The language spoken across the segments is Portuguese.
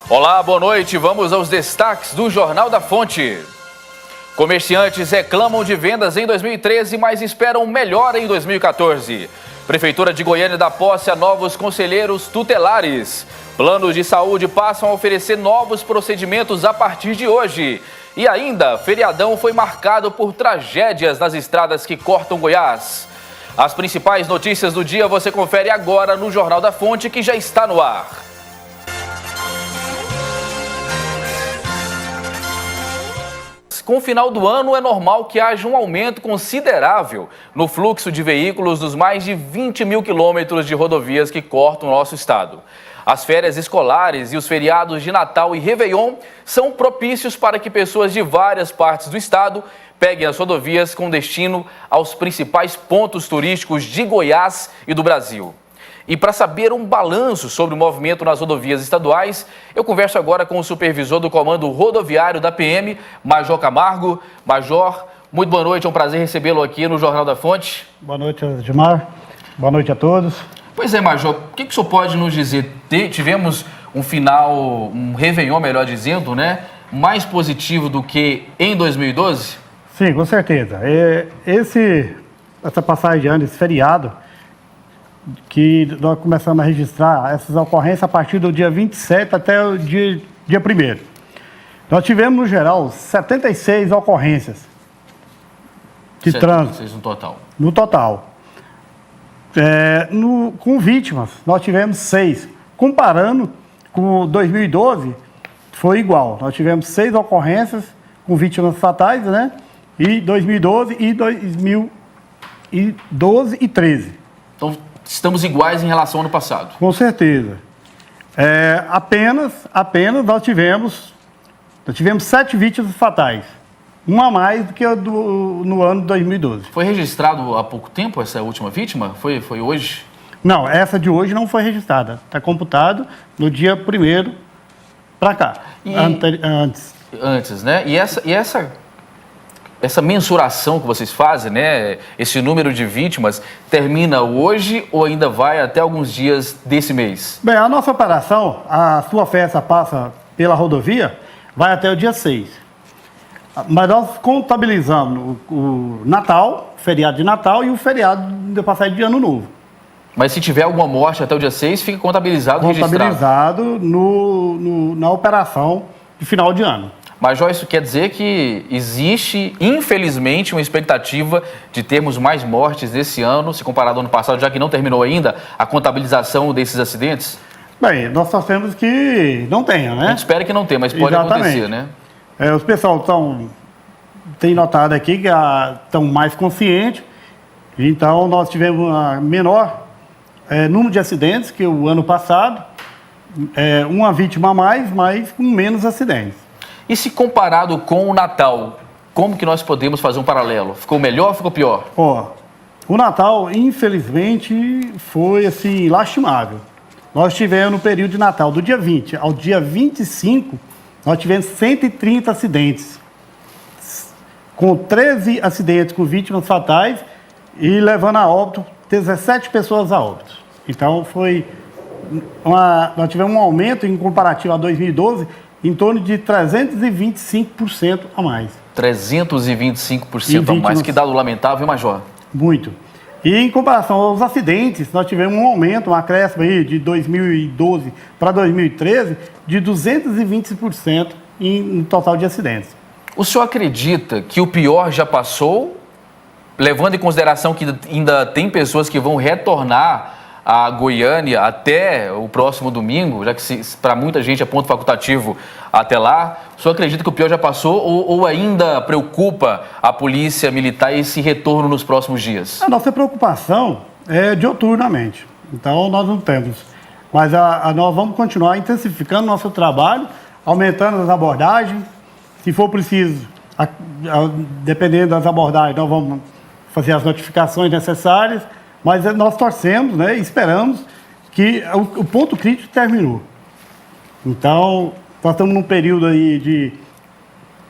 Olá, boa noite. Vamos aos destaques do Jornal da Fonte. Comerciantes reclamam de vendas em 2013, mas esperam melhora em 2014. Prefeitura de Goiânia dá posse a novos conselheiros tutelares. Planos de saúde passam a oferecer novos procedimentos a partir de hoje. E ainda, feriadão foi marcado por tragédias nas estradas que cortam Goiás. As principais notícias do dia você confere agora no Jornal da Fonte, que já está no ar. Com o final do ano, é normal que haja um aumento considerável no fluxo de veículos dos mais de 20 mil quilômetros de rodovias que cortam o nosso estado. As férias escolares e os feriados de Natal e Réveillon são propícios para que pessoas de várias partes do estado peguem as rodovias com destino aos principais pontos turísticos de Goiás e do Brasil. E para saber um balanço sobre o movimento nas rodovias estaduais, eu converso agora com o supervisor do Comando Rodoviário da PM, Major Camargo. Major, muito boa noite, é um prazer recebê-lo aqui no Jornal da Fonte. Boa noite, Edmar. Boa noite a todos. Pois é, Major, o que o senhor pode nos dizer? Tivemos um Réveillon, melhor dizendo, né? Mais positivo do que em 2012? Sim, com certeza. Essa passagem de ano, esse feriado, que nós começamos a registrar essas ocorrências a partir do dia 27 até o dia 1º. Nós tivemos, no geral, 76 ocorrências de trânsito. No total? No total. Com vítimas, nós tivemos 6. Comparando com 2012, foi igual. Nós tivemos 6 ocorrências com vítimas fatais, né? E 2012 e 2012 e 13. Então, estamos iguais em relação ao ano passado. Com certeza. Apenas nós tivemos 7 vítimas fatais. Uma a mais do que no ano de 2012. Foi registrado há pouco tempo essa última vítima? Foi hoje? Não, essa de hoje não foi registrada. Está computado no dia 1º para cá. Antes. Antes, né? E essa mensuração que vocês fazem, né? Esse número de vítimas, termina hoje ou ainda vai até alguns dias desse mês? Bem, a nossa operação, a sua festa passa pela rodovia, vai até o dia 6. Mas nós contabilizamos o Natal, feriado de Natal e o feriado de passagem de Ano Novo. Mas se tiver alguma morte até o dia 6, fica contabilizado, registrado na operação de final de ano. Major, isso quer dizer que existe, infelizmente, uma expectativa de termos mais mortes nesse ano, se comparado ao ano passado, já que não terminou ainda a contabilização desses acidentes? Bem, nós só temos que não tenha, né? A gente espera que não tenha, mas pode acontecer, né? Os pessoal tem notado aqui que estão mais conscientes, então nós tivemos a menor número de acidentes que o ano passado, uma vítima a mais, mas com menos acidentes. E se comparado com o Natal, como que nós podemos fazer um paralelo? Ficou melhor ou ficou pior? O Natal, infelizmente, foi assim, lastimável. Nós tivemos no período de Natal, do dia 20 ao dia 25, nós tivemos 130 acidentes, com 13 acidentes com vítimas fatais e levando a óbito 17 pessoas a óbito. Então, nós tivemos um aumento em comparativo a 2012, em torno de 325% a mais. 325% a mais, que dado lamentável, Major? Muito. E em comparação aos acidentes, nós tivemos um aumento, um acréscimo aí de 2012 para 2013 de 220% no total de acidentes. O senhor acredita que o pior já passou, levando em consideração que ainda tem pessoas que vão retornar a Goiânia até o próximo domingo, já que para muita gente é ponto facultativo até lá? O senhor acredita que o pior já passou ou ainda preocupa a polícia militar esse retorno nos próximos dias? A nossa preocupação é diuturnamente, então nós não temos. Mas nós vamos continuar intensificando nosso trabalho, aumentando as abordagens. Se for preciso, dependendo das abordagens, nós vamos fazer as notificações necessárias. Mas nós torcemos, né, e esperamos que o ponto crítico terminou. Então, nós estamos num período aí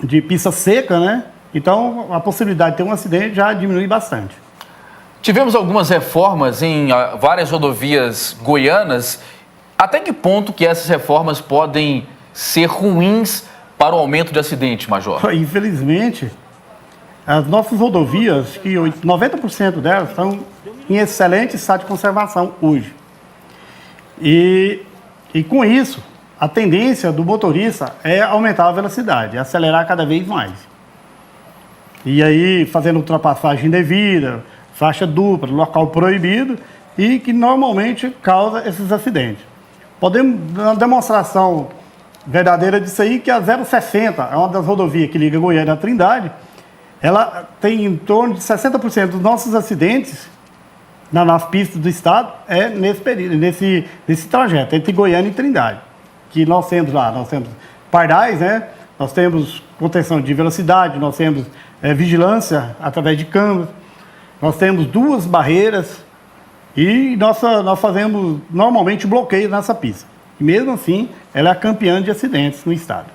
de pista seca, né? Então, a possibilidade de ter um acidente já diminui bastante. Tivemos algumas reformas em várias rodovias goianas. Até que ponto que essas reformas podem ser ruins para o aumento de acidentes, Major? Infelizmente, as nossas rodovias, que 90% delas estão em excelente estado de conservação hoje. E com isso, a tendência do motorista é aumentar a velocidade, acelerar cada vez mais. E aí, fazendo ultrapassagem indevida, faixa dupla, local proibido, e que normalmente causa esses acidentes. Podemos dar uma demonstração verdadeira disso aí, que a 060, é uma das rodovias que liga Goiânia à Trindade, ela tem em torno de 60% dos nossos acidentes nas pistas do estado nesse período, nesse trajeto, entre Goiânia e Trindade. Que nós temos lá, nós temos pardais, né? Nós temos contenção de velocidade, nós temos vigilância através de câmeras, nós temos 2 barreiras e nós fazemos normalmente bloqueio nessa pista. E mesmo assim, ela é a campeã de acidentes no estado.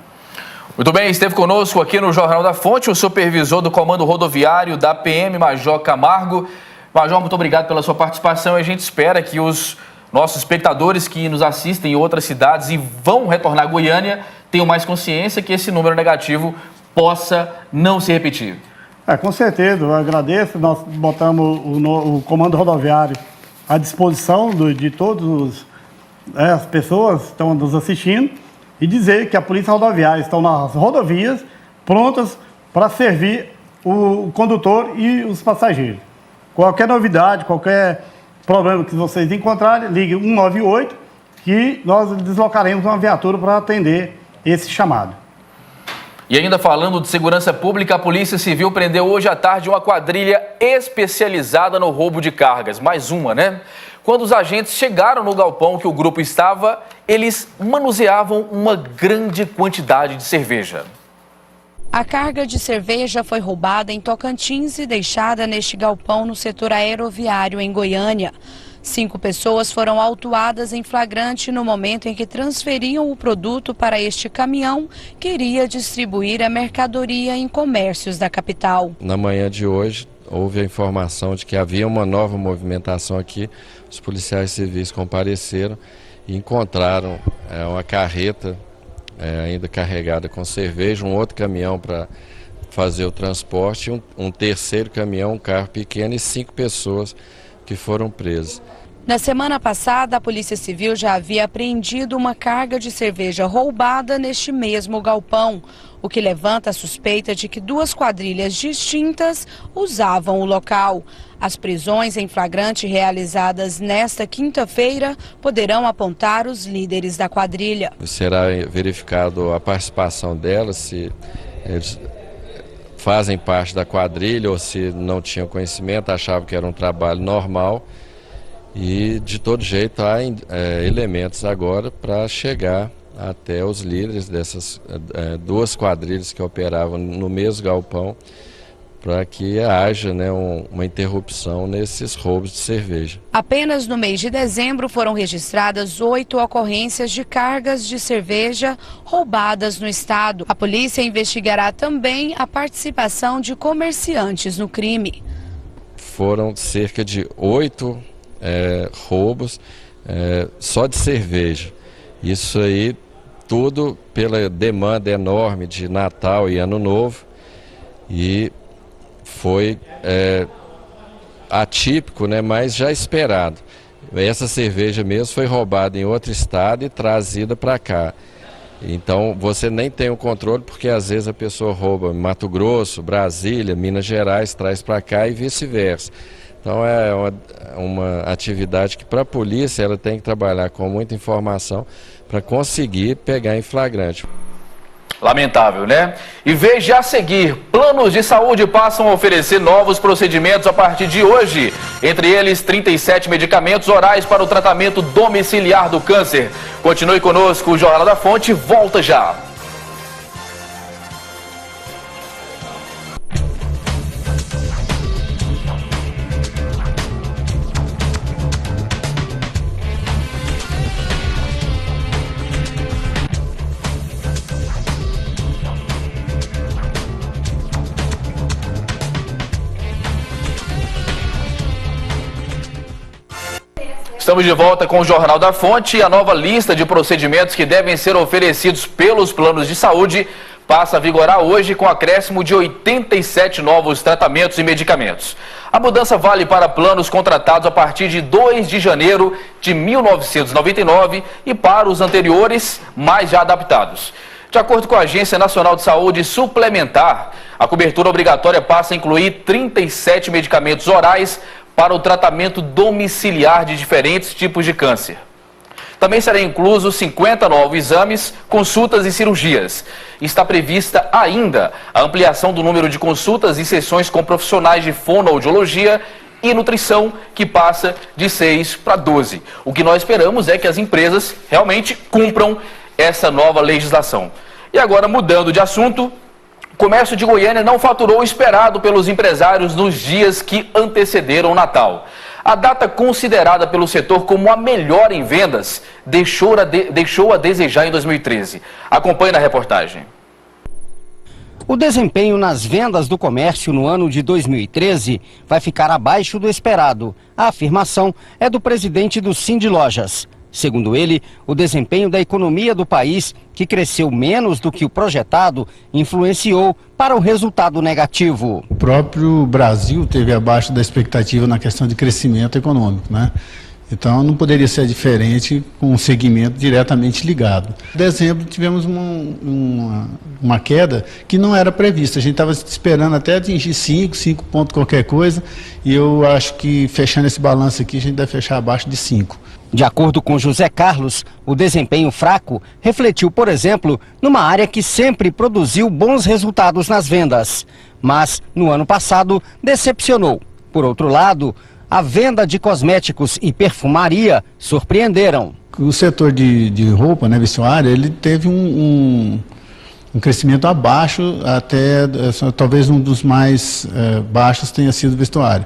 Muito bem, esteve conosco aqui no Jornal da Fonte o supervisor do Comando Rodoviário da PM, Major Camargo. Major, muito obrigado pela sua participação e a gente espera que os nossos espectadores que nos assistem em outras cidades e vão retornar a Goiânia tenham mais consciência que esse número negativo possa não se repetir. Com certeza, eu agradeço. Nós botamos o Comando Rodoviário à disposição de todas as pessoas que estão nos assistindo e dizer que a Polícia Rodoviária está nas rodovias prontas para servir o condutor e os passageiros. Qualquer novidade, qualquer problema que vocês encontrarem, ligue 198 que nós deslocaremos uma viatura para atender esse chamado. E ainda falando de segurança pública, a Polícia Civil prendeu hoje à tarde uma quadrilha especializada no roubo de cargas. Mais uma, né? Quando os agentes chegaram no galpão que o grupo estava, eles manuseavam uma grande quantidade de cerveja. A carga de cerveja foi roubada em Tocantins e deixada neste galpão no setor aeroviário em Goiânia. 5 pessoas foram autuadas em flagrante no momento em que transferiam o produto para este caminhão que iria distribuir a mercadoria em comércios da capital. Na manhã de hoje, houve a informação de que havia uma nova movimentação aqui. Os policiais civis compareceram e encontraram uma carreta ainda carregada com cerveja, um outro caminhão para fazer o transporte, um terceiro caminhão, um carro pequeno e 5 pessoas que foram presas. Na semana passada, a Polícia Civil já havia apreendido uma carga de cerveja roubada neste mesmo galpão, o que levanta a suspeita de que 2 quadrilhas distintas usavam o local. As prisões em flagrante realizadas nesta quinta-feira poderão apontar os líderes da quadrilha. Será verificado a participação delas, se eles fazem parte da quadrilha ou se não tinham conhecimento, achavam que era um trabalho normal. E de todo jeito há elementos agora para chegar até os líderes dessas 2 quadrilhas que operavam no mesmo galpão, para que haja uma interrupção nesses roubos de cerveja. Apenas no mês de dezembro foram registradas 8 ocorrências de cargas de cerveja roubadas no estado. A polícia investigará também a participação de comerciantes no crime. Foram cerca de 8 roubos só de cerveja. Isso aí tudo pela demanda enorme de Natal e Ano Novo, e foi atípico, mas já esperado. Essa cerveja mesmo foi roubada em outro estado e trazida para cá. Então você nem tem o controle, porque às vezes a pessoa rouba em Mato Grosso, Brasília, Minas Gerais, traz para cá e vice-versa. Então é uma atividade que para a polícia ela tem que trabalhar com muita informação para conseguir pegar em flagrante. Lamentável, né? E veja a seguir, planos de saúde passam a oferecer novos procedimentos a partir de hoje. Entre eles, 37 medicamentos orais para o tratamento domiciliar do câncer. Continue conosco, o Jornal da Fonte volta já. Estamos de volta com o Jornal da Fonte e a nova lista de procedimentos que devem ser oferecidos pelos planos de saúde passa a vigorar hoje com acréscimo de 87 novos tratamentos e medicamentos. A mudança vale para planos contratados a partir de 2 de janeiro de 1999 e para os anteriores, mais já adaptados. De acordo com a Agência Nacional de Saúde Suplementar, a cobertura obrigatória passa a incluir 37 medicamentos orais para o tratamento domiciliar de diferentes tipos de câncer. Também serão inclusos 50 novos exames, consultas e cirurgias. Está prevista ainda a ampliação do número de consultas e sessões com profissionais de fonoaudiologia e nutrição, que passa de 6 para 12. O que nós esperamos é que as empresas realmente cumpram essa nova legislação. E agora, mudando de assunto, o comércio de Goiânia não faturou o esperado pelos empresários nos dias que antecederam o Natal. A data considerada pelo setor como a melhor em vendas deixou a desejar em 2013. Acompanhe na reportagem. O desempenho nas vendas do comércio no ano de 2013 vai ficar abaixo do esperado. A afirmação é do presidente do Sindlojas. Segundo ele, o desempenho da economia do país, que cresceu menos do que o projetado, influenciou para o resultado negativo. O próprio Brasil teve abaixo da expectativa na questão de crescimento econômico, né? Então não poderia ser diferente com um segmento diretamente ligado. Em dezembro tivemos uma queda que não era prevista. A gente estava esperando até atingir 5 pontos qualquer coisa, e eu acho que fechando esse balanço aqui a gente deve fechar abaixo de 5. De acordo com José Carlos, o desempenho fraco refletiu, por exemplo, numa área que sempre produziu bons resultados nas vendas, mas no ano passado decepcionou. Por outro lado, a venda de cosméticos e perfumaria surpreenderam. O setor de roupa, né, vestuário, ele teve um crescimento abaixo, até talvez um dos mais baixos tenha sido o vestuário.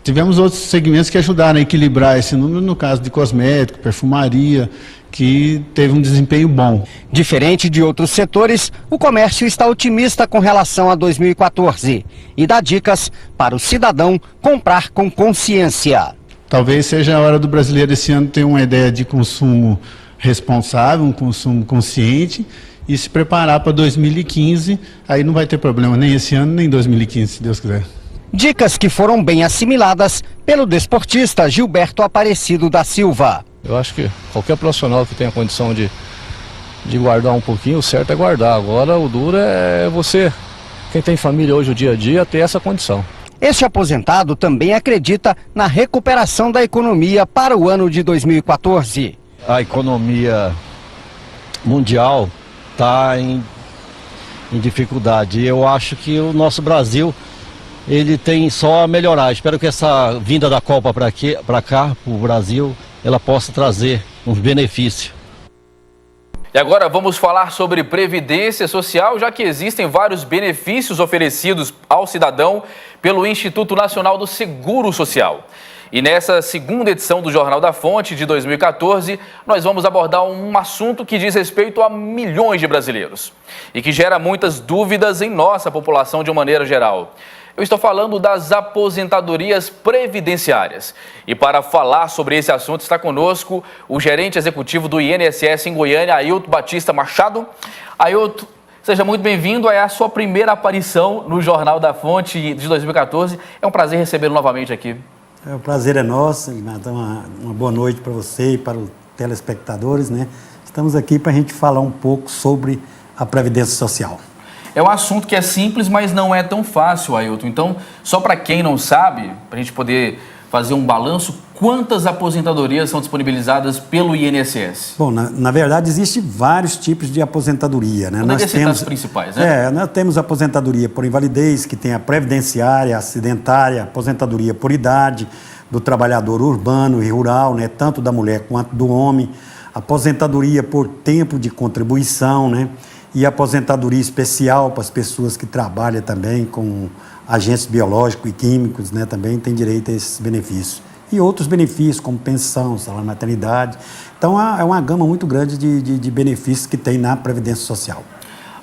Tivemos outros segmentos que ajudaram a equilibrar esse número, no caso de cosmético, perfumaria, que teve um desempenho bom. Diferente de outros setores, o comércio está otimista com relação a 2014 e dá dicas para o cidadão comprar com consciência. Talvez seja a hora do brasileiro esse ano ter uma ideia de consumo responsável, um consumo consciente, e se preparar para 2015, aí não vai ter problema nem esse ano nem 2015, se Deus quiser. Dicas que foram bem assimiladas pelo desportista Gilberto Aparecido da Silva. Eu acho que qualquer profissional que tenha condição de guardar um pouquinho, o certo é guardar. Agora o duro é você, quem tem família hoje, o dia a dia, ter essa condição. Este aposentado também acredita na recuperação da economia para o ano de 2014. A economia mundial está em dificuldade. Eu acho que o nosso Brasil, ele tem só a melhorar. Espero que essa vinda da Copa para cá, para o Brasil, ela possa trazer uns benefícios. E agora vamos falar sobre Previdência Social, já que existem vários benefícios oferecidos ao cidadão pelo Instituto Nacional do Seguro Social. E nessa segunda edição do Jornal da Fonte de 2014, nós vamos abordar um assunto que diz respeito a milhões de brasileiros e que gera muitas dúvidas em nossa população de uma maneira geral. Eu estou falando das aposentadorias previdenciárias. E para falar sobre esse assunto está conosco o gerente executivo do INSS em Goiânia, Ailton Batista Machado. Ailton, seja muito bem-vindo. É a sua primeira aparição no Jornal da Fonte de 2014. É um prazer recebê-lo novamente aqui. O prazer é nosso. Uma boa noite para você e para os telespectadores, né? Estamos aqui para a gente falar um pouco sobre a Previdência Social. É um assunto que é simples, mas não é tão fácil, Ailton. Então, só para quem não sabe, para a gente poder fazer um balanço, quantas aposentadorias são disponibilizadas pelo INSS? Bom, na verdade, existem vários tipos de aposentadoria, né? Nós temos as principais, né? Nós temos a aposentadoria por invalidez, que tem a previdenciária, acidentária, aposentadoria por idade, do trabalhador urbano e rural, né? Tanto da mulher quanto do homem, aposentadoria por tempo de contribuição, né? E aposentadoria especial para as pessoas que trabalham também com agentes biológicos e químicos, né, também tem direito a esses benefícios. E outros benefícios, como pensão, salário maternidade. Então, é uma gama muito grande de benefícios que tem na Previdência Social.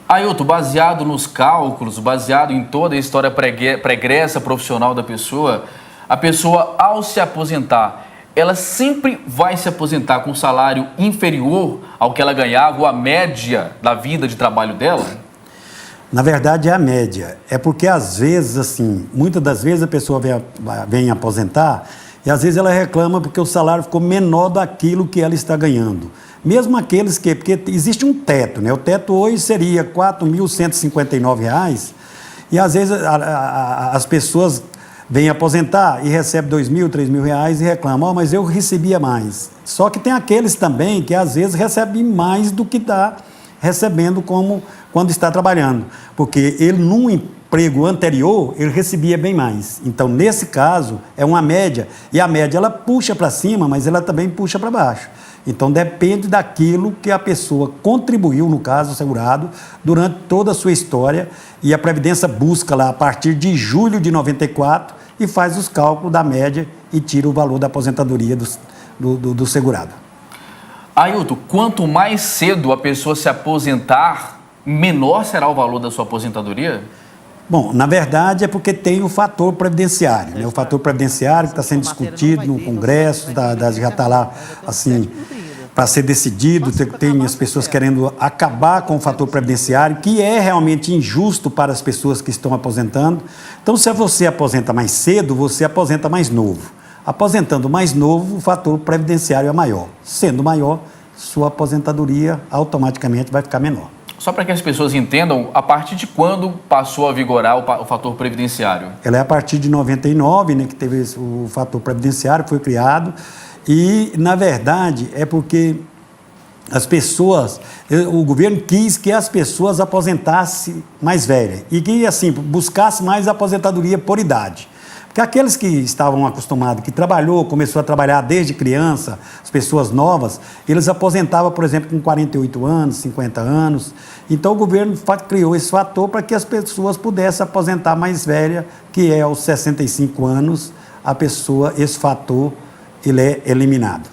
Ailton, baseado nos cálculos, baseado em toda a história pregressa profissional da pessoa, a pessoa, ao se aposentar, ela sempre vai se aposentar com um salário inferior ao que ela ganhava, ou a média da vida de trabalho dela? Na verdade, é a média. É porque, às vezes, assim, muitas das vezes a pessoa vem aposentar e, às vezes, ela reclama porque o salário ficou menor daquilo que ela está ganhando. Mesmo aqueles que... Porque existe um teto, né? O teto hoje seria R$ 4.159 e, às vezes, as pessoas vêm aposentar e recebem R$ 2.000, R$ 3.000 e reclamam, mas eu recebia mais. Só que tem aqueles também que, às vezes, recebem mais do que está recebendo como quando está trabalhando, porque ele, num emprego anterior, ele recebia bem mais. Então, nesse caso, é uma média, e a média ela puxa para cima, mas ela também puxa para baixo. Então, depende daquilo que a pessoa contribuiu, no caso, o segurado, durante toda a sua história, e a Previdência busca lá, a partir de julho de 94, e faz os cálculos da média e tira o valor da aposentadoria do segurado. Ailton, quanto mais cedo a pessoa se aposentar, menor será o valor da sua aposentadoria? Bom, na verdade é porque tem o fator previdenciário, né? O fator previdenciário que está sendo discutido no Congresso, já está lá, assim, para ser decidido. Tem as pessoas querendo acabar com o fator previdenciário, que é realmente injusto para as pessoas que estão aposentando. Então, se você aposenta mais cedo, você aposenta mais novo. Aposentando mais novo, o fator previdenciário é maior. Sendo maior, sua aposentadoria automaticamente vai ficar menor. Só para que as pessoas entendam, a partir de quando passou a vigorar o fator previdenciário? Ela é a partir de 99, né, que teve o fator previdenciário, que foi criado. E, na verdade, é porque as pessoas, o governo quis que as pessoas aposentassem mais velhas e que, assim, buscasse mais aposentadoria por idade. Porque aqueles que estavam acostumados, que começou a trabalhar desde criança, as pessoas novas, eles aposentavam, por exemplo, com 48 anos, 50 anos. Então, o governo criou esse fator para que as pessoas pudessem aposentar mais velha, que é aos 65 anos, esse fator, ele é eliminado.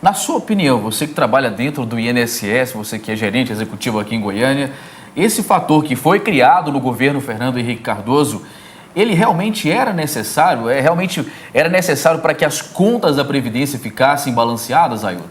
Na sua opinião, você que trabalha dentro do INSS, você que é gerente executivo aqui em Goiânia, esse fator que foi criado no governo Fernando Henrique Cardoso, ele realmente era necessário? Realmente era necessário para que as contas da Previdência ficassem balanceadas, Ailton?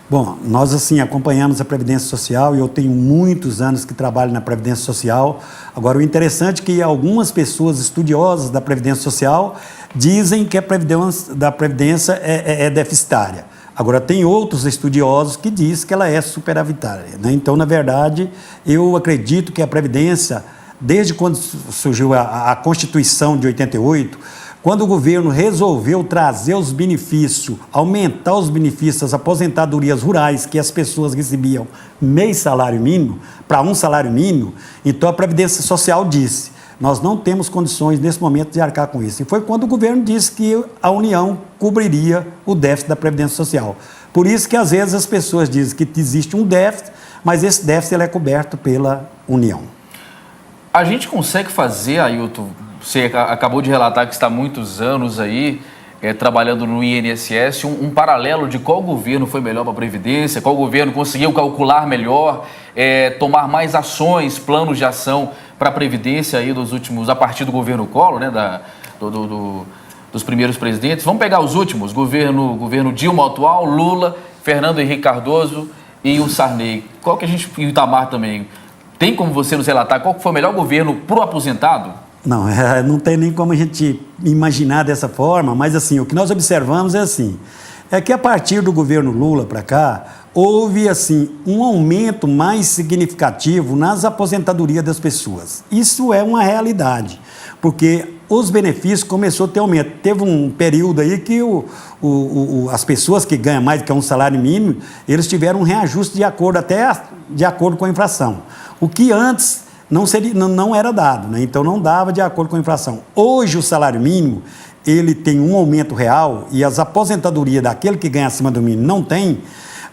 Bom, nós assim acompanhamos a Previdência Social e eu tenho muitos anos que trabalho na Previdência Social. Agora, o interessante é que algumas pessoas estudiosas da Previdência Social dizem que a Previdência é deficitária. Agora, tem outros estudiosos que dizem que ela é superavitária, né? Então, na verdade, eu acredito que a Previdência, desde quando surgiu a Constituição de 88, quando o governo resolveu trazer os benefícios, aumentar os benefícios das aposentadorias rurais, que as pessoas recebiam meio salário mínimo, para um salário mínimo, então a Previdência Social disse, nós não temos condições nesse momento de arcar com isso. E foi quando o governo disse que a União cobriria o déficit da Previdência Social. Por isso que às vezes as pessoas dizem que existe um déficit, mas esse déficit ele é coberto pela União. A gente consegue fazer, Ailton, você acabou de relatar que está há muitos anos aí trabalhando no INSS, um paralelo de qual governo foi melhor para a Previdência, qual governo conseguiu calcular melhor, tomar mais ações, planos de ação para a Previdência aí a partir do governo Collor, né, dos primeiros presidentes. Vamos pegar os últimos, governo Dilma atual, Lula, Fernando Henrique Cardoso e o Sarney. Qual que a gente, e o Itamar também, tem como você nos relatar qual foi o melhor governo para o aposentado? Não, não tem nem como a gente imaginar dessa forma, mas assim, o que nós observamos é que a partir do governo Lula para cá, houve assim, um aumento mais significativo nas aposentadorias das pessoas. Isso é uma realidade, porque os benefícios começou a ter aumento. Teve um período aí que as pessoas que ganham mais do que um salário mínimo, eles tiveram um reajuste de acordo com a inflação. O que antes não era dado, né? Então não dava de acordo com a inflação. Hoje o salário mínimo, ele tem um aumento real e as aposentadorias daquele que ganha acima do mínimo não tem,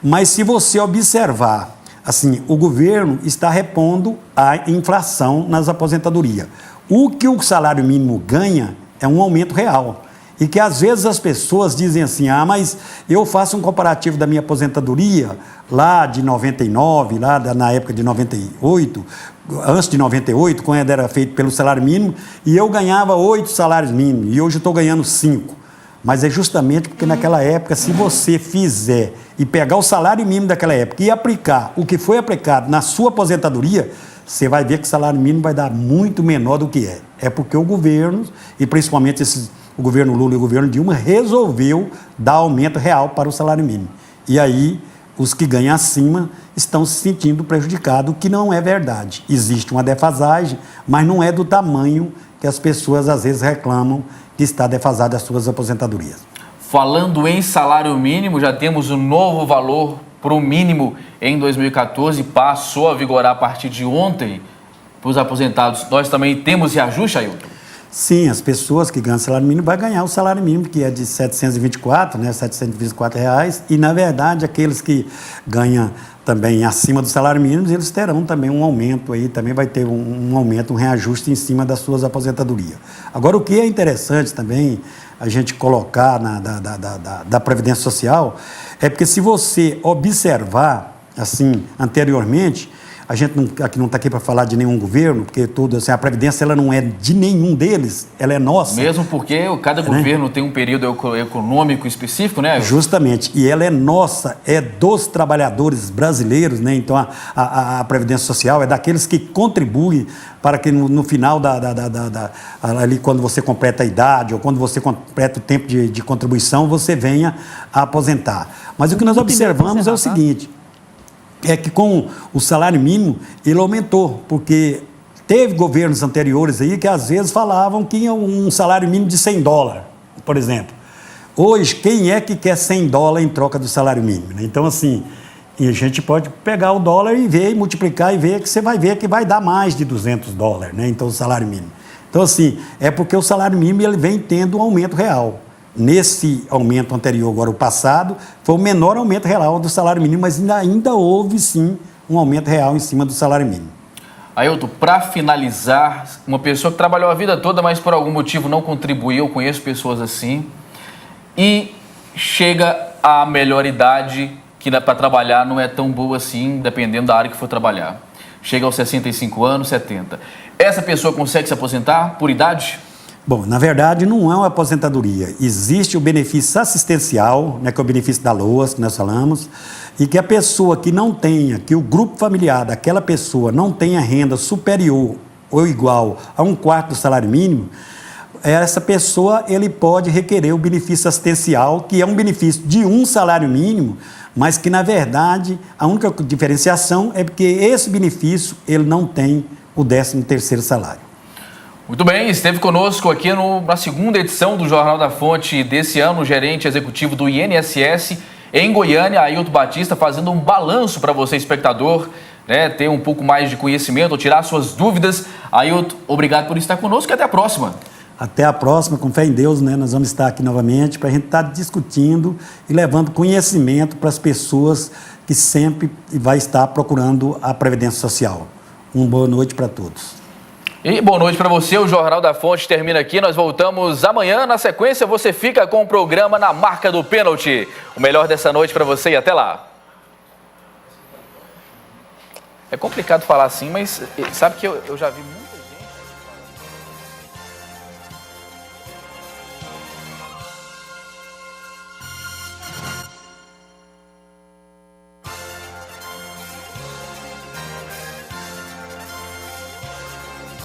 mas se você observar, assim, o governo está repondo a inflação nas aposentadorias. O que o salário mínimo ganha é um aumento real. E que às vezes as pessoas dizem assim, mas eu faço um comparativo da minha aposentadoria lá de 99, lá na época de 98, antes de 98, quando era feito pelo salário mínimo, e eu ganhava 8 salários mínimos, e hoje eu estou ganhando 5. Mas é justamente porque naquela época, se você fizer e pegar o salário mínimo daquela época e aplicar o que foi aplicado na sua aposentadoria, você vai ver que o salário mínimo vai dar muito menor do que é. É porque o governo, e principalmente o governo Lula e o governo Dilma, resolveu dar aumento real para o salário mínimo. E aí, os que ganham acima estão se sentindo prejudicados, o que não é verdade. Existe uma defasagem, mas não é do tamanho que as pessoas às vezes reclamam que está defasada as suas aposentadorias. Falando em salário mínimo, já temos um novo valor para o mínimo em 2014, passou a vigorar a partir de ontem para os aposentados. Nós também temos reajuste, Ailton? Sim, as pessoas que ganham salário mínimo vão ganhar o salário mínimo, que é de R$ 724, né, R$ 724 reais, e, na verdade, aqueles que ganham também acima do salário mínimo, eles terão também um aumento aí, também vai ter um aumento, um reajuste em cima das suas aposentadorias. Agora, o que é interessante também a gente colocar da Previdência Social é porque se você observar, assim, anteriormente, a gente aqui não está aqui para falar de nenhum governo, porque tudo, assim, a Previdência ela não é de nenhum deles, ela é nossa. Mesmo porque cada governo tem um período econômico específico, né? Justamente, e ela é nossa, é dos trabalhadores brasileiros, né? Então a Previdência Social é daqueles que contribuem para que no final ali quando você completa a idade ou quando você completa o tempo de contribuição, você venha a aposentar. Mas o que nós observamos é o seguinte, é que com o salário mínimo ele aumentou, porque teve governos anteriores aí que às vezes falavam que ia um salário mínimo de $100, por exemplo. Hoje, quem é que quer $100 em troca do salário mínimo? Né? Então, assim, a gente pode pegar o dólar e ver, e multiplicar e ver que você vai ver que vai dar mais de $200, né? Então, o salário mínimo. Então, assim, é porque o salário mínimo ele vem tendo um aumento real. Nesse aumento anterior, agora o passado, foi o menor aumento real do salário mínimo, mas ainda houve, sim, um aumento real em cima do salário mínimo. Ailton, para finalizar, uma pessoa que trabalhou a vida toda, mas por algum motivo não contribuiu, eu conheço pessoas assim, e chega à melhor idade, que para trabalhar não é tão boa assim, dependendo da área que for trabalhar. Chega aos 65 anos, 70. Essa pessoa consegue se aposentar por idade? Bom, na verdade, não é uma aposentadoria. Existe o benefício assistencial, né, que é o benefício da LOAS, que nós falamos, e que a pessoa que não tenha, que o grupo familiar daquela pessoa não tenha renda superior ou igual a 1/4 do salário mínimo, essa pessoa ele pode requerer o benefício assistencial, que é um benefício de um salário mínimo, mas que, na verdade, a única diferenciação é porque esse benefício ele não tem o 13º salário. Muito bem, esteve conosco aqui na segunda edição do Jornal da Fonte desse ano, o gerente executivo do INSS em Goiânia, Ailton Batista, fazendo um balanço para você, espectador, né, ter um pouco mais de conhecimento, tirar suas dúvidas. Ailton, obrigado por estar conosco e até a próxima. Até a próxima, com fé em Deus, né? Nós vamos estar aqui novamente para a gente estar discutindo e levando conhecimento para as pessoas que sempre vai estar procurando a Previdência Social. Uma boa noite para todos. E boa noite para você, o Jornal da Fonte termina aqui, nós voltamos amanhã, na sequência você fica com o programa Na Marca do Pênalti. O melhor dessa noite para você e até lá. É complicado falar assim, mas sabe que eu já vi muito...